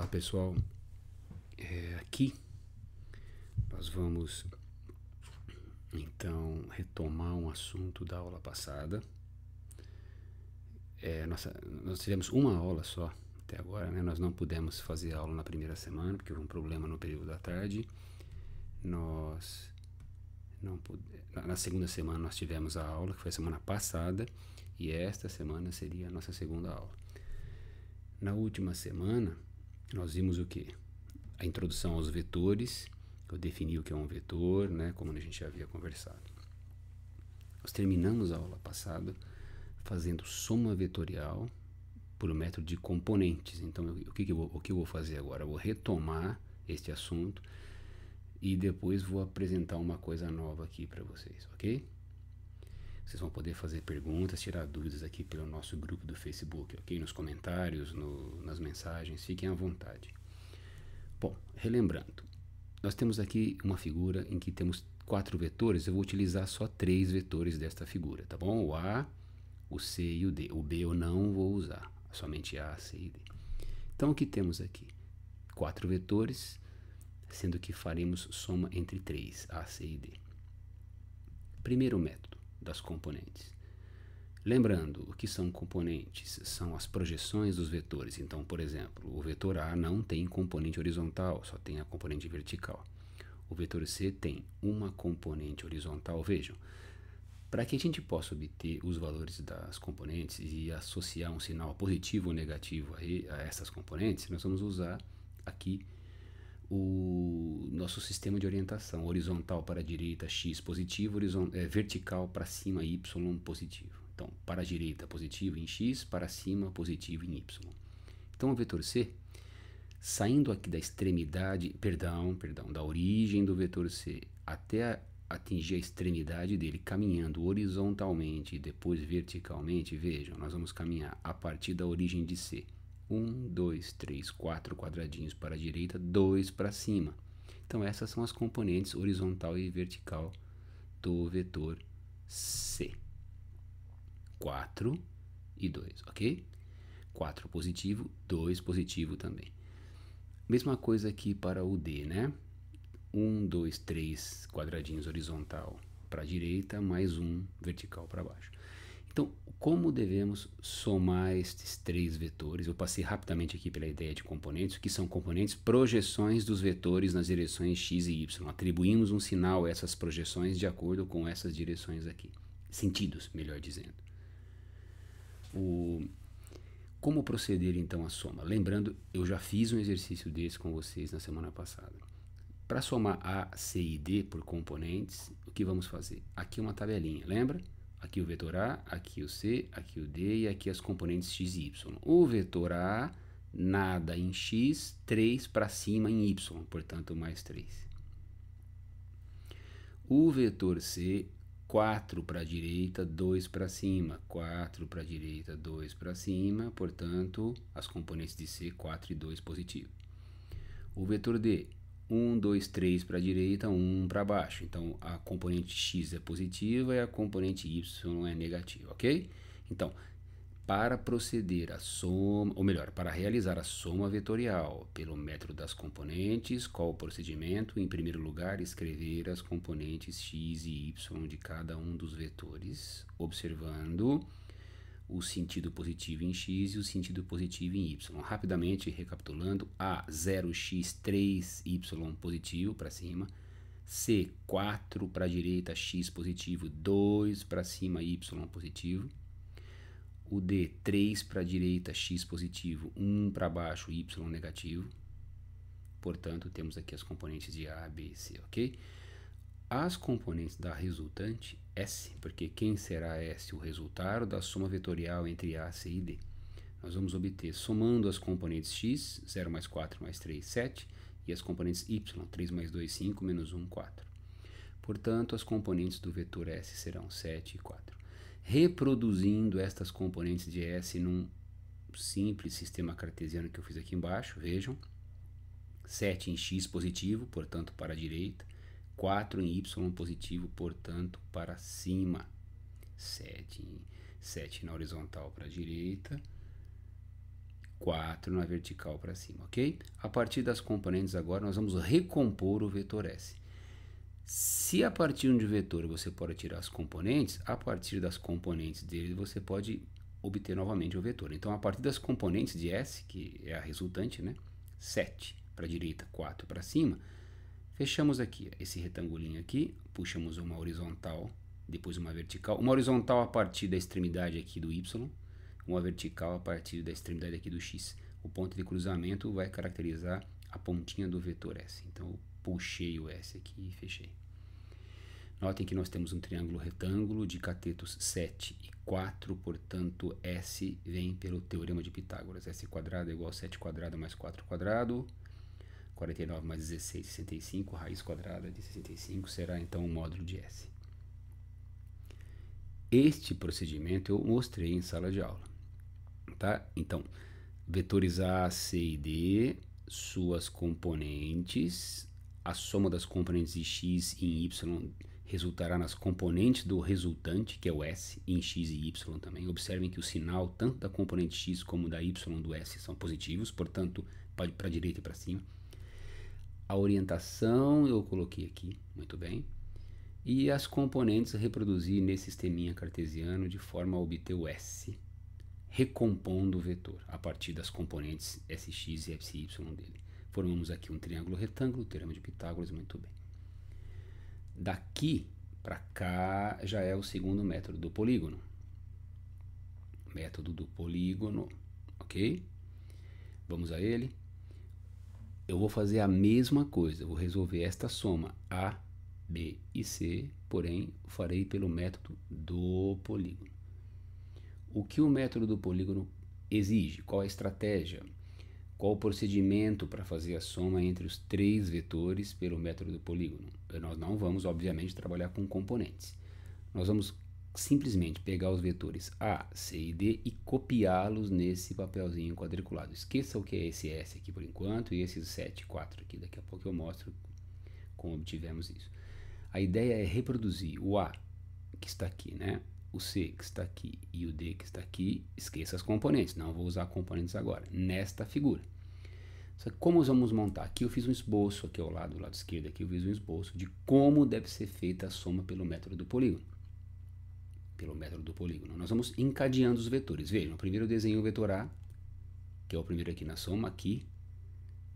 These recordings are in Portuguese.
Olá pessoal, aqui nós vamos então retomar um assunto da aula passada. Nós tivemos uma aula só até agora, né? Nós não pudemos fazer aula na primeira semana porque houve um problema no período da tarde. Na segunda semana nós tivemos a aula, que foi a semana passada, e esta semana seria a nossa segunda aula. Na última semana nós vimos o que? A introdução aos vetores. Eu defini o que é um vetor, né, como a gente já havia conversado. Nós terminamos a aula passada fazendo soma vetorial por método de componentes. Então, o que eu vou fazer agora? Eu vou retomar este assunto e depois vou apresentar uma coisa nova aqui para vocês, ok? Vocês vão poder fazer perguntas, tirar dúvidas aqui pelo nosso grupo do Facebook, ok? Nos comentários, nas mensagens, fiquem à vontade. Bom, relembrando, nós temos aqui uma figura em que temos 4 vetores. Eu vou utilizar só 3 vetores desta figura, tá bom? O A, o C e o D. O B eu não vou usar, somente A, C e D. Então, o que temos aqui? 4 vetores, sendo que faremos soma entre 3, A, C e D. Primeiro método das componentes. Lembrando, o que são componentes? São as projeções dos vetores. Então, por exemplo, o vetor A não tem componente horizontal, só tem a componente vertical. O vetor C tem uma componente horizontal. Vejam, para que a gente possa obter os valores das componentes e associar um sinal positivo ou negativo a essas componentes, nós vamos usar aqui o nosso sistema de orientação. Horizontal para a direita, x positivo, vertical para cima, y positivo. Então, para a direita, positivo em x, para cima, positivo em y. Então, o vetor C, saindo aqui da extremidade, da origem do vetor C até atingir a extremidade dele, caminhando horizontalmente e depois verticalmente, vejam, nós vamos caminhar a partir da origem de C. 1, 2, 3, 4 quadradinhos para a direita, 2 para cima. Então, essas são as componentes horizontal e vertical do vetor C. 4 e 2, ok? 4 positivo, 2 positivo também. Mesma coisa aqui para o D, né? 1, 2, 3 quadradinhos horizontal para a direita, mais 1 vertical para baixo. Então, como devemos somar estes 3 vetores? Eu passei rapidamente aqui pela ideia de componentes. O que são componentes? Projeções dos vetores nas direções x e y. Atribuímos um sinal a essas projeções de acordo com essas direções aqui. Sentidos, melhor dizendo. Como proceder então a soma? Lembrando, eu já fiz um exercício desse com vocês na semana passada. Para somar A, C e D por componentes, o que vamos fazer? Aqui uma tabelinha, lembra? Aqui o vetor A, aqui o C, aqui o D e aqui as componentes x e y. O vetor A, nada em x, 3 para cima em y, portanto mais 3. O vetor C, 4 para a direita, 2 para cima, 4 para a direita, 2 para cima, portanto, as componentes de C, 4 e 2 positivo. O vetor D, 1, 2, 3 para a direita, 1 para baixo. Então, a componente x é positiva e a componente y é negativa, ok? Então, para proceder a soma, ou melhor, para realizar a soma vetorial pelo método das componentes, qual o procedimento? Em primeiro lugar, escrever as componentes x e y de cada um dos vetores, observando o sentido positivo em x e o sentido positivo em y. Rapidamente recapitulando, A, 0x, 3y positivo para cima, C, 4 para a direita, x positivo, 2 para cima, y positivo. O D, 3 para a direita, x positivo, 1 para baixo, y negativo. Portanto, temos aqui as componentes de A, B e C, ok? As componentes da resultante, S, porque quem será S? O resultado da soma vetorial entre A, C e D. Nós vamos obter, somando as componentes x, 0 mais 4 mais 3, 7, e as componentes y, 3 mais 2, 5, menos 1, 4. Portanto, as componentes do vetor S serão 7 e 4. Reproduzindo estas componentes de S num simples sistema cartesiano que eu fiz aqui embaixo, vejam, 7 em x positivo, portanto para a direita, 4 em y positivo, portanto para cima, 7 na horizontal para a direita, 4 na vertical para cima, ok? A partir das componentes agora nós vamos recompor o vetor S. Se a partir de um vetor você pode tirar as componentes, a partir das componentes dele você pode obter novamente o vetor. Então, a partir das componentes de S, que é a resultante, né? 7 para a direita, 4 para cima, fechamos aqui esse retangulinho aqui, puxamos uma horizontal, depois uma vertical. Uma horizontal a partir da extremidade aqui do Y, uma vertical a partir da extremidade aqui do X. O ponto de cruzamento vai caracterizar a pontinha do vetor S. Então, eu puxei o S aqui e fechei. Notem que nós temos um triângulo retângulo de catetos 7 e 4, portanto, S vem pelo teorema de Pitágoras. S quadrado é igual a 7 quadrado mais 4 quadrado, 49 mais 16, 65, raiz quadrada de 65 será então o módulo de S. Este procedimento eu mostrei em sala de aula, tá? Então, vetores A, C e D, suas componentes, a soma das componentes de X e Y resultará nas componentes do resultante, que é o S, em X e Y também. Observem que o sinal, tanto da componente X como da Y do S, são positivos, portanto, pode para a direita e para cima. A orientação eu coloquei aqui, muito bem. E as componentes reproduzi nesse sisteminha cartesiano de forma a obter o S, recompondo o vetor a partir das componentes Sx e Fy dele. Formamos aqui um triângulo retângulo, teorema de Pitágoras, muito bem. Daqui para cá já é o segundo método do polígono. Método do polígono, ok? Vamos a ele. Eu vou fazer a mesma coisa, vou resolver esta soma A, B e C, porém farei pelo método do polígono. O que o método do polígono exige? Qual a estratégia? Qual o procedimento para fazer a soma entre os três vetores pelo método do polígono? Nós não vamos, obviamente, trabalhar com componentes. Nós vamos simplesmente pegar os vetores A, C e D e copiá-los nesse papelzinho quadriculado. Esqueça o que é esse S aqui por enquanto e esses 7 e 4 aqui. Daqui a pouco eu mostro como obtivemos isso. A ideia é reproduzir o A, que está aqui, né? O C, que está aqui, e o D, que está aqui. Esqueça as componentes, não vou usar componentes agora, nesta figura. Só que como vamos montar? Aqui eu fiz um esboço, aqui ao lado, do lado esquerdo, aqui eu fiz um esboço de como deve ser feita a soma pelo método do polígono. Pelo método do polígono. Nós vamos encadeando os vetores. Vejam, primeiro eu desenho o vetor A, que é o primeiro aqui na soma, aqui,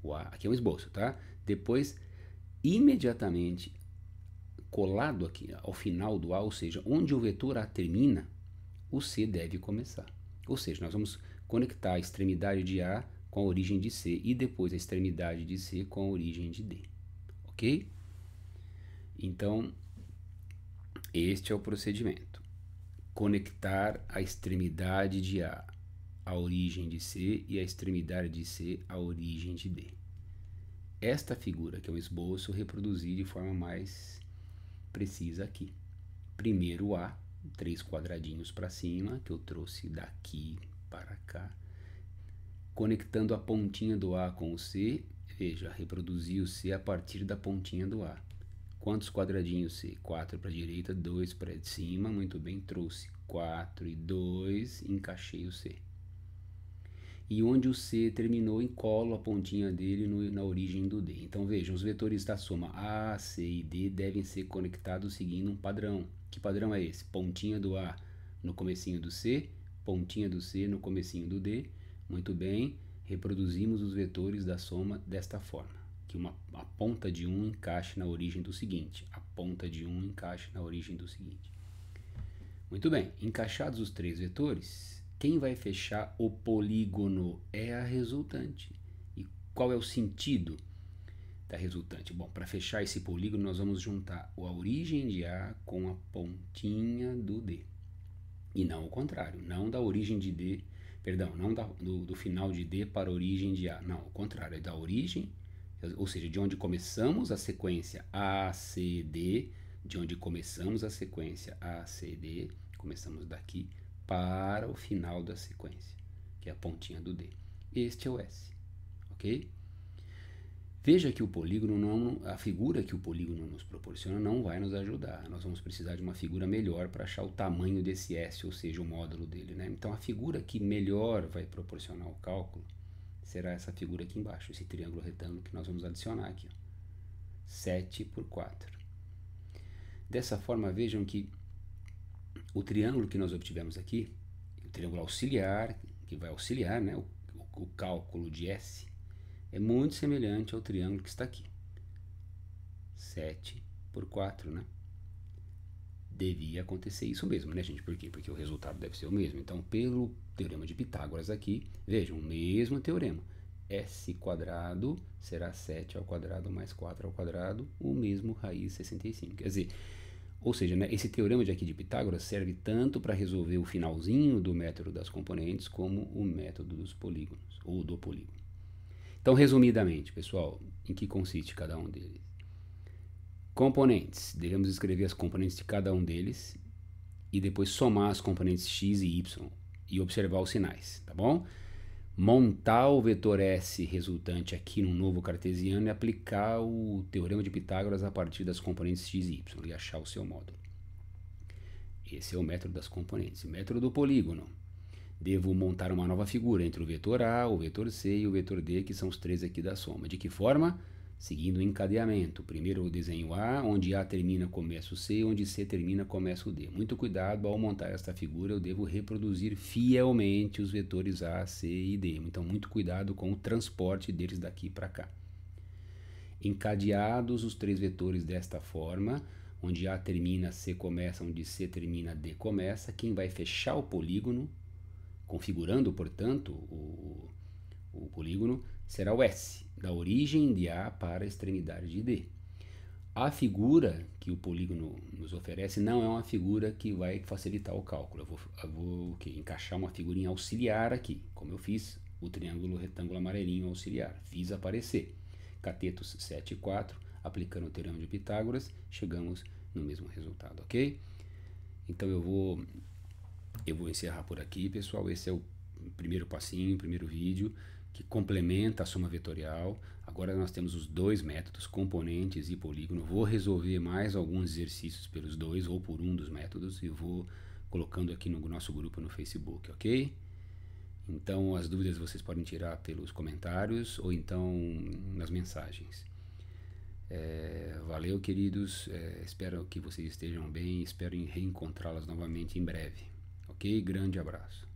o A, aqui é um esboço, tá? Depois, imediatamente, colado aqui ao final do A, ou seja, onde o vetor A termina, o C deve começar. Ou seja, nós vamos conectar a extremidade de A com a origem de C e depois a extremidade de C com a origem de D. Ok? Então, este é o procedimento. Conectar a extremidade de A à origem de C e a extremidade de C à origem de D. Esta figura, que é um esboço, reproduzi de forma mais precisa aqui. Primeiro A, 3 quadradinhos para cima, que eu trouxe daqui para cá. Conectando a pontinha do A com o C, veja, reproduzi o C a partir da pontinha do A. Quantos quadradinhos C? 4 para a direita, 2 para cima, muito bem, trouxe 4 e 2, encaixei o C. E onde o C terminou, encolo a pontinha dele na origem do D. Então vejam, os vetores da soma A, C e D devem ser conectados seguindo um padrão. Que padrão é esse? Pontinha do A no comecinho do C, pontinha do C no comecinho do D. Muito bem, reproduzimos os vetores da soma desta forma. Que a ponta de um encaixe na origem do seguinte. A ponta de um encaixe na origem do seguinte. Muito bem, encaixados os três vetores, quem vai fechar o polígono é a resultante. E qual é o sentido da resultante? Bom, para fechar esse polígono, nós vamos juntar a origem de A com a pontinha do D. E não o contrário, não da origem de D, perdão, não do final de D para a origem de A. Não, o contrário, é da origem, ou seja, de onde começamos a sequência A, C, D, de onde começamos a sequência A, C, D, começamos daqui, para o final da sequência, que é a pontinha do D. Este é o S, ok? Veja que o polígono não, a figura que o polígono nos proporciona não vai nos ajudar. Nós vamos precisar de uma figura melhor para achar o tamanho desse S, ou seja, o módulo dele, né? Então a figura que melhor vai proporcionar o cálculo será essa figura aqui embaixo, esse triângulo retângulo que nós vamos adicionar aqui, ó. 7 por 4. Dessa forma, vejam que o triângulo que nós obtivemos aqui, o triângulo auxiliar, que vai auxiliar, né, o cálculo de S, é muito semelhante ao triângulo que está aqui. 7 por 4, né? Devia acontecer isso mesmo, né, gente? Por quê? Porque o resultado deve ser o mesmo. Então, pelo teorema de Pitágoras aqui, vejam, o mesmo teorema. S quadrado será 7 ao quadrado mais 4 ao quadrado, o mesmo raiz 65. Quer dizer, ou seja, né, esse teorema de aqui de Pitágoras serve tanto para resolver o finalzinho do método das componentes, como o método dos polígonos, ou do polígono. Então, resumidamente, pessoal, em que consiste cada um deles? Componentes. Devemos escrever as componentes de cada um deles e depois somar as componentes x e y e observar os sinais, tá bom? Montar o vetor S resultante aqui no novo cartesiano e aplicar o teorema de Pitágoras a partir das componentes x e y e achar o seu módulo. Esse é o método das componentes. Método do polígono. Devo montar uma nova figura entre o vetor A, o vetor C e o vetor D, que são os três aqui da soma. De que forma? Seguindo o encadeamento. Primeiro eu desenho A, onde A termina, começa o C, onde C termina, começa o D. Muito cuidado, ao montar esta figura eu devo reproduzir fielmente os vetores A, C e D. Então muito cuidado com o transporte deles daqui para cá. Encadeados os três vetores desta forma, onde A termina, C começa, onde C termina, D começa, quem vai fechar o polígono, configurando, portanto, o polígono, será o S, da origem de A para a extremidade de D. A figura que o polígono nos oferece não é uma figura que vai facilitar o cálculo. Eu vou encaixar uma figurinha auxiliar aqui, como eu fiz o triângulo retângulo amarelinho auxiliar. Fiz aparecer. Catetos 7 e 4, aplicando o teorema de Pitágoras, chegamos no mesmo resultado, ok? Então eu vou encerrar por aqui, pessoal. Esse é o primeiro passinho, o primeiro vídeo, que complementa a soma vetorial. Agora nós temos os dois métodos, componentes e polígono. Vou resolver mais alguns exercícios pelos dois ou por um dos métodos e vou colocando aqui no nosso grupo no Facebook, ok? Então as dúvidas vocês podem tirar pelos comentários ou então nas mensagens. Valeu, queridos. Espero que vocês estejam bem. Espero reencontrá-las novamente em breve. Ok? Grande abraço.